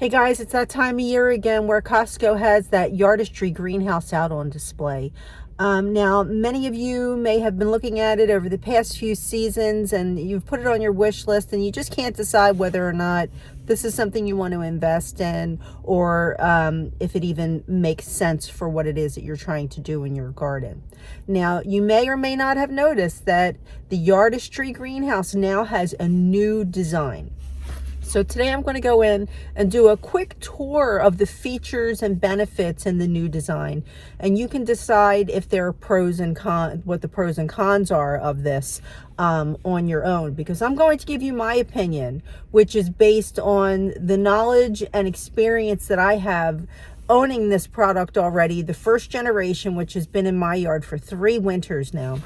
Hey guys, it's that time of year again where Costco has that Yardistry greenhouse out on display. Now, many of you may have been looking at it over the past few seasons and you've put it on your wish list and you just can't decide whether or not this is something you want to invest in or if it even makes sense for what it is that you're trying to do in your garden. Now, you may or may not have noticed that the Yardistry greenhouse now has a new design. So today I'm going to go in and do a quick tour of the features and benefits in the new design. And you can decide if there are pros and cons, what the pros and cons are of this on your own. Because I'm going to give you my opinion, which is based on the knowledge and experience that I have owning this product already, the first generation, which has been in my yard for 3 winters now.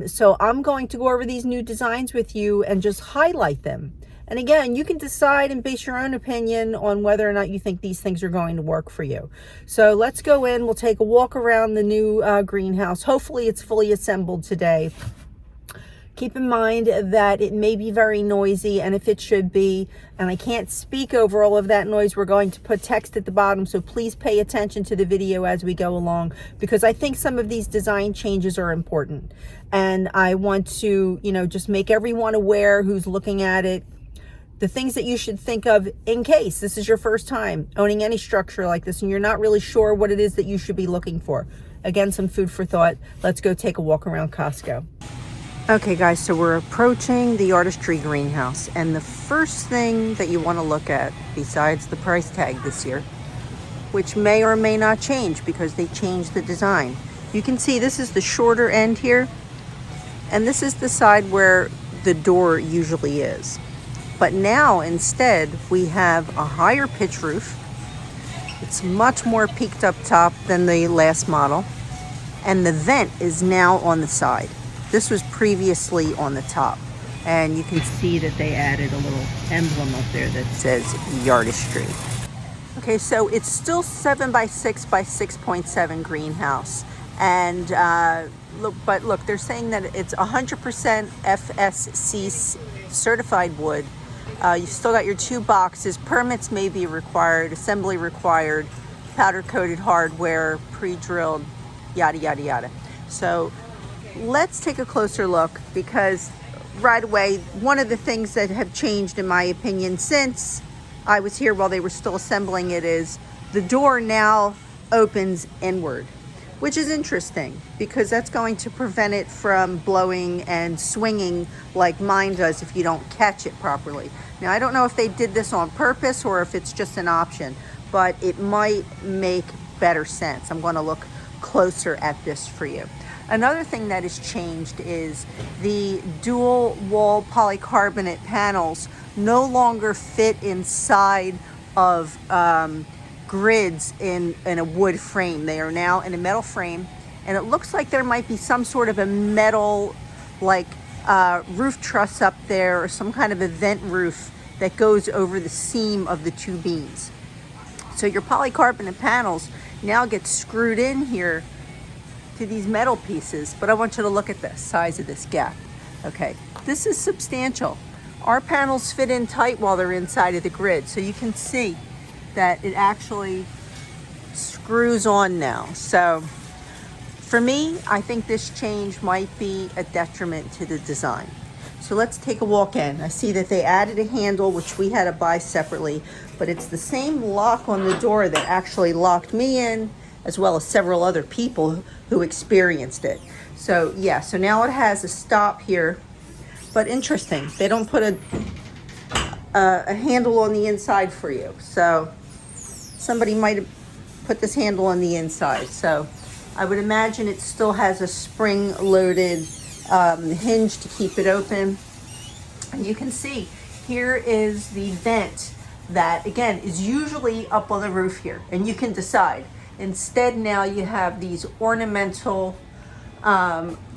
So I'm going to go over these new designs with you and just highlight them. And again, you can decide and base your own opinion on whether or not you think these things are going to work for you. So let's go in. We'll take a walk around the new greenhouse. Hopefully it's fully assembled today. Keep in mind that it may be very noisy, and if it should be, and I can't speak over all of that noise, we're going to put text at the bottom, so please pay attention to the video as we go along, because I think some of these design changes are important. And I want to, just make everyone aware who's looking at it, the things that you should think of in case this is your first time owning any structure like this and you're not really sure what it is that you should be looking for. Again, some food for thought. Let's go take a walk around Costco. Okay guys, so we're approaching the Yardistry greenhouse, and the first thing that you want to look at, besides the price tag this year, which may or may not change because they changed the design, you can see this is the shorter end here, and this is the side where the door usually is. But now instead we have a higher pitch roof. It's much more peaked up top than the last model, and the vent is now on the side. This was previously on the top, and you can see that they added a little emblem up there that says Yardistry. Okay, so it's still 7 by 6 by 6.7 greenhouse, and look, they're saying that it's 100% FSC certified wood. You've still got your 2 boxes. Permits may be required, assembly required, powder coated hardware, pre-drilled, yada yada yada. So let's take a closer look, because right away, one of the things that have changed in my opinion since I was here while they were still assembling it is the door now opens inward, which is interesting because that's going to prevent it from blowing and swinging like mine does if you don't catch it properly. Now, I don't know if they did this on purpose or if it's just an option, but it might make better sense. I'm going to look closer at this for you. Another thing that has changed is the dual wall polycarbonate panels no longer fit inside of grids in a wood frame. They are now in a metal frame, and it looks like there might be some sort of a metal roof truss up there, or some kind of a vent roof that goes over the seam of the 2 beams. So your polycarbonate panels now get screwed in here to these metal pieces, but I want you to look at the size of this gap. Okay, this is substantial. Our panels fit in tight while they're inside of the grid, so you can see that it actually screws on now. So for me, I think this change might be a detriment to the design. So let's take a walk in. I see that they added a handle, which we had to buy separately, but it's the same lock on the door that actually locked me in, as well as several other people who experienced it. So yeah, so now it has a stop here, but interesting, they don't put a handle on the inside for you. So somebody might have put this handle on the inside. So I would imagine it still has a spring-loaded hinge to keep it open. And you can see here is the vent that, again, is usually up on the roof here. And you can decide. Instead, now you have these ornamental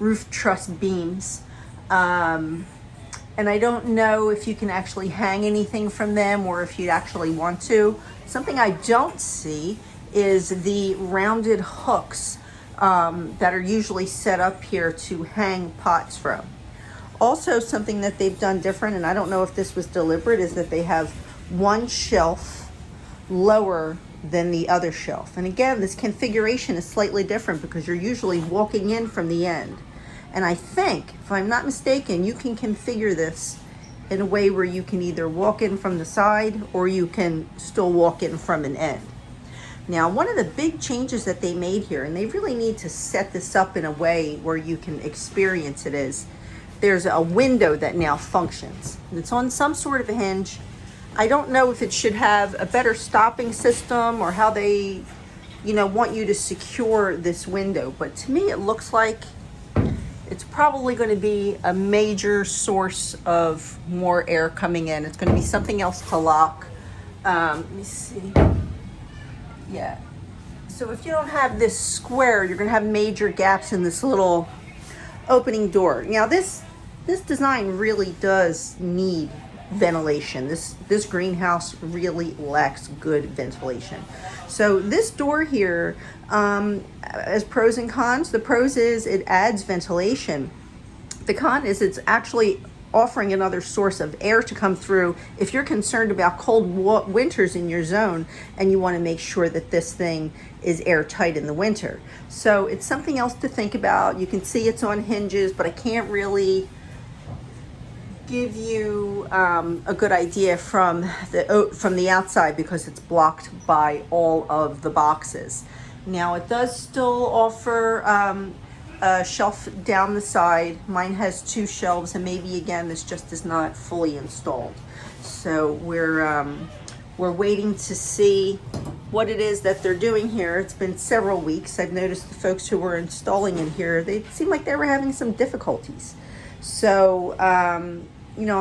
roof truss beams. And I don't know if you can actually hang anything from them or if you'd actually want to. Something I don't see is the rounded hooks that are usually set up here to hang pots from. Also, something that they've done different, and I don't know if this was deliberate, is that they have one shelf lower than the other shelf. And again, this configuration is slightly different because you're usually walking in from the end. And I think, if I'm not mistaken, you can configure this in a way where you can either walk in from the side or you can still walk in from an end. Now, one of the big changes that they made here, and they really need to set this up in a way where you can experience it, is there's a window that now functions. It's on some sort of a hinge. I don't know if it should have a better stopping system or how they, want you to secure this window. But to me, it looks like it's probably going to be a major source of more air coming in. It's going to be something else to lock. Let me see. Yeah. So if you don't have this square, you're going to have major gaps in this little opening door. Now this design really does need ventilation. This greenhouse really lacks good ventilation. So this door here, as pros and cons, the pros is it adds ventilation. The con is it's actually offering another source of air to come through if you're concerned about cold winters in your zone and you want to make sure that this thing is airtight in the winter. So it's something else to think about. You can see it's on hinges, but I can't really give you a good idea from the outside because it's blocked by all of the boxes. Now it does still offer a shelf down the side. Mine has 2 shelves, and maybe again this just is not fully installed. So we're waiting to see what it is that they're doing here. It's been several weeks. I've noticed the folks who were installing in here, they seemed like they were having some difficulties. So I'm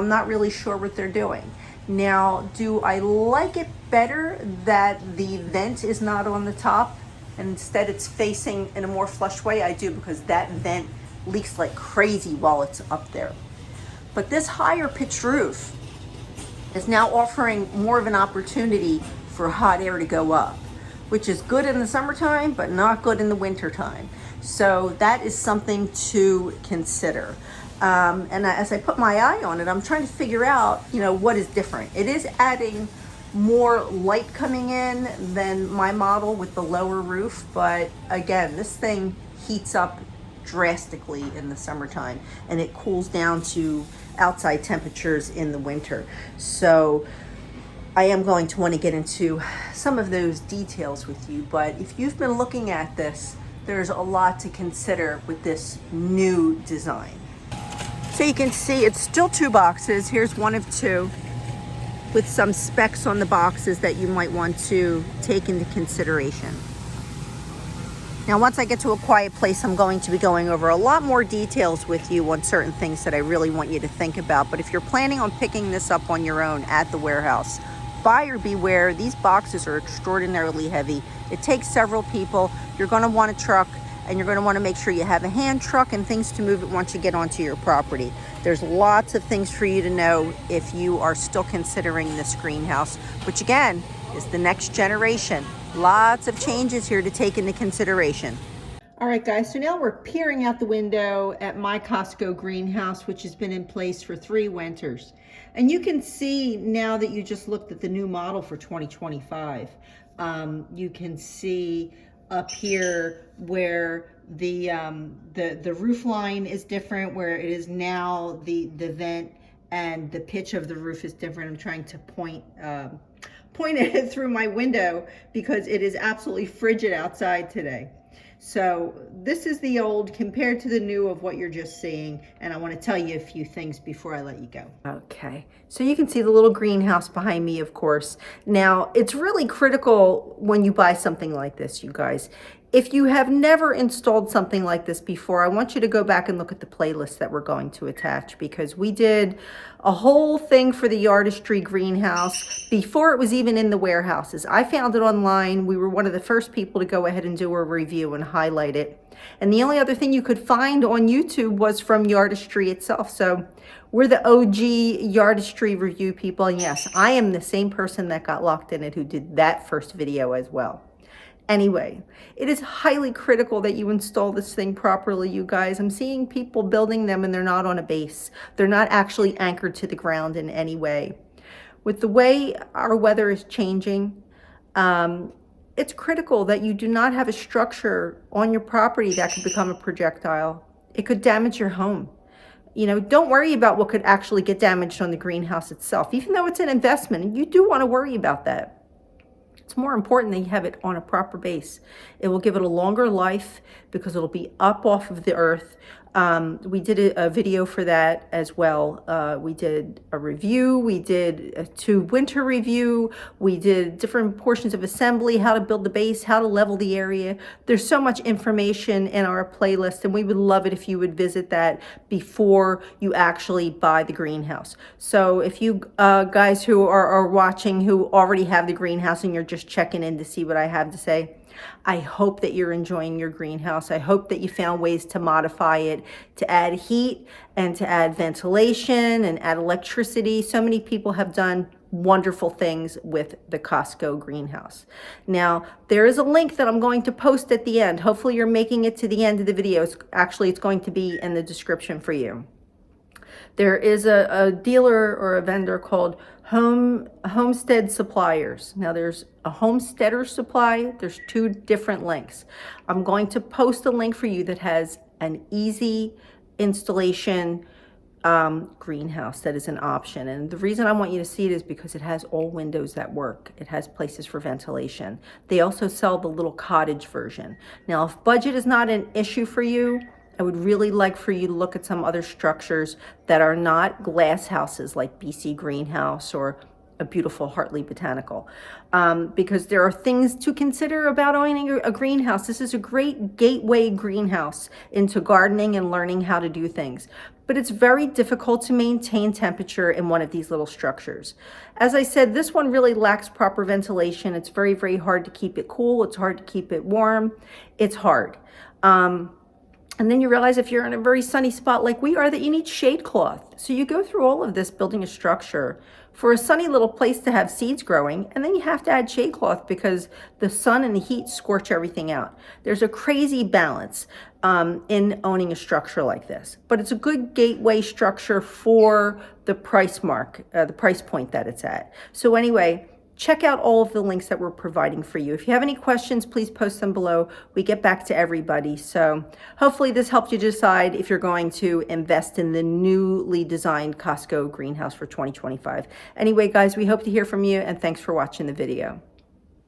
not really sure what they're doing. Now, do I like it better that the vent is not on the top and instead it's facing in a more flush way? I do, because that vent leaks like crazy while it's up there. But this higher pitch roof is now offering more of an opportunity for hot air to go up, which is good in the summertime, but not good in the wintertime. So that is something to consider. And as I put my eye on it, I'm trying to figure out, what is different. It is adding more light coming in than my model with the lower roof, but again, this thing heats up drastically in the summertime and it cools down to outside temperatures in the winter. So I am going to want to get into some of those details with you, but if you've been looking at this, there's a lot to consider with this new design. So you can see it's still 2 boxes. Here's one of 2 with some specs on the boxes that you might want to take into consideration. Now, once I get to a quiet place, I'm going to be going over a lot more details with you on certain things that I really want you to think about. But if you're planning on picking this up on your own at the warehouse, buyer beware. These boxes are extraordinarily heavy. It takes several people. You're going to want a truck, and you're going to want to make sure you have a hand truck and things to move it once you get onto your property. There's lots of things for you to know if you are still considering this greenhouse, which again is the next generation. Lots of changes here to take into consideration. All right, guys, so now we're peering out the window at my Costco greenhouse, which has been in place for 3 winters. And you can see now that you just looked at the new model for 2025, you can see up here where the roof line is different, where it is now the vent and the pitch of the roof is different. I'm trying to point it through my window because it is absolutely frigid outside today. So this is the old compared to the new of what you're just seeing, and I want to tell you a few things before I let you go. Okay, so you can see the little greenhouse behind me, of course. Now, it's really critical when you buy something like this, you guys. If you have never installed something like this before, I want you to go back and look at the playlist that we're going to attach, because we did a whole thing for the Yardistry greenhouse before it was even in the warehouses. I found it online. We were one of the first people to go ahead and do a review and highlight it. And the only other thing you could find on YouTube was from Yardistry itself. So we're the OG Yardistry review people. And yes, I am the same person that got locked in it who did that first video as well. Anyway, it is highly critical that you install this thing properly, you guys. I'm seeing people building them and they're not on a base. They're not actually anchored to the ground in any way. With the way our weather is changing, It's critical that you do not have a structure on your property that could become a projectile. It could damage your home. You know, don't worry about what could actually get damaged on the greenhouse itself. Even though it's an investment, you do want to worry about that. It's more important that you have it on a proper base. It will give it a longer life because it'll be up off of the earth. We did a video for that as well. We did a review, we did a 2-winter review, we did different portions of assembly, how to build the base, how to level the area. There's so much information in our playlist, and we would love it if you would visit that before you actually buy the greenhouse. So if you guys who are watching who already have the greenhouse and you're just checking in to see what I have to say, I hope that you're enjoying your greenhouse. I hope that you found ways to modify it, to add heat and to add ventilation and add electricity. So many people have done wonderful things with the Costco greenhouse. Now, there is a link that I'm going to post at the end. Hopefully you're making it to the end of the video. Actually, it's going to be in the description for you. There is a dealer or a vendor called HomeStead Suppliers. Now there's a Homesteader Supply. There's 2 different links. I'm going to post a link for you that has an easy installation greenhouse that is an option. And the reason I want you to see it is because it has all windows that work. It has places for ventilation. They also sell the little cottage version. Now, if budget is not an issue for you, I would really like for you to look at some other structures that are not glass houses like BC Greenhouse or a beautiful Hartley Botanical, because there are things to consider about owning a greenhouse. This is a great gateway greenhouse into gardening and learning how to do things. But it's very difficult to maintain temperature in one of these little structures. As I said, this one really lacks proper ventilation. It's very, very hard to keep it cool. It's hard to keep it warm. It's hard. And then you realize if you're in a very sunny spot like we are, that you need shade cloth. So you go through all of this building a structure for a sunny little place to have seeds growing, and then you have to add shade cloth because the sun and the heat scorch everything out. There's a crazy balance in owning a structure like this, but it's a good gateway structure for the price point that it's at. So anyway, check out all of the links that we're providing for you. If you have any questions, please post them below. We get back to everybody. So hopefully this helped you decide if you're going to invest in the newly designed Costco greenhouse for 2025. Anyway, guys, we hope to hear from you, and thanks for watching the video.